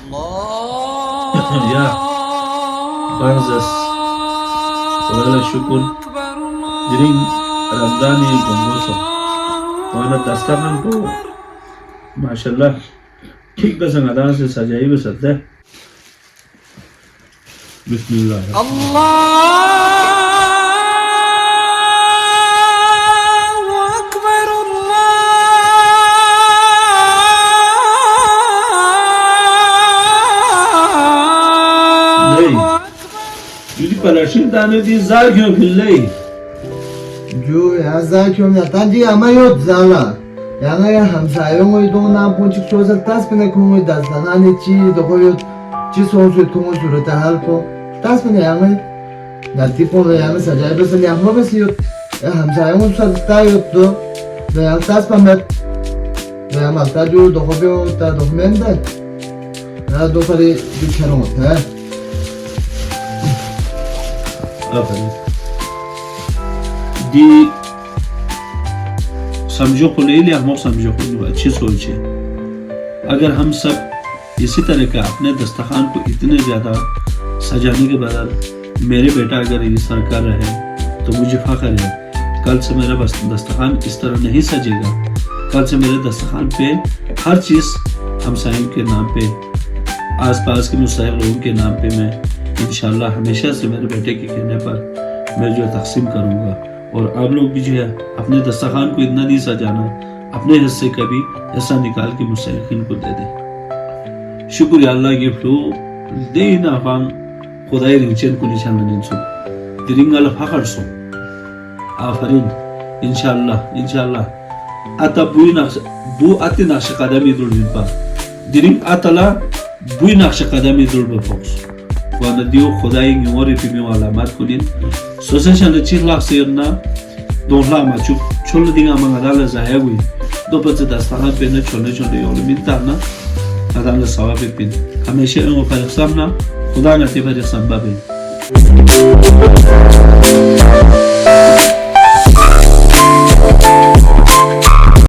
Ya barzas wala syukur jadi Ramadhani gongoso wala dastakan ko mashallah ठीक बस अंगादान से सजाई भी सकते हैं बिस्मिल्लाह अल्लाहु अकबर नहीं यदि पलशीन ताने दी जागियों फिल्ले जो या जागियों में ताजी अमायोत जाला याना या हमसायों को इधर ना पूछी चोज़ल तास पने कुंगे दास्ताना ने ची दोकोयो ची सोचो तुमो सूरत हाल को तास पने याना नाती पोलो याना सजाए बस ने हम बस यो हमसायों को सत्ता यो तो याना तास पमेट याना मालता जो दोकोयो ता दोकमेंटे याना दोकरी दिखेरो मत है दी समझो को ले लिया हम समझो को अच्छी सोच है अगर हम सब इसी तरह का अपने दस्तरखान को इतने ज़्यादा सजाने के बदल मेरे बेटा अगर इस तरह कर रहे हैं तो मुझे फ़ख्र है कल से मेरा दस्तरखान इस तरह नहीं सजेगा कल से मेरे दस्तरखान पे हर चीज़ हमसायों के नाम पे आसपास के मुस्तहिक लोगों के नाम पे मैं इंशाल्लाह हमेशा से मेरे बेटे के कहने पर मैं जो तकसीम करूँगा और आप लोग भी जो है अपने दस्तरखान को इतना नहीं सजाना अपने हिस्से का भी हिस्सा निकाल के मुस्तहिकीन को दे दें शुक्रिया अल्लाह के फ्लो दे ना फांग खुदाई रिंचन को निशान नहीं सो दिरिंगल फखर सो आफरीन इंशाल्लाह आता बू आते नक्श कदमी दुल बिपा दिरिंग आतला बू नक्श कदमी दुल बफोक्स وانا ديو خداي نوري في ميو علامات كونين سوشل تشيلا سيرنا دولا ما تشوف شلون دينا ما غدال زايوي دو بس داستانا بين شلون يولي مينتانا هذا الصواب بين هميشه انو فلسفنا خدا نتيبه سببين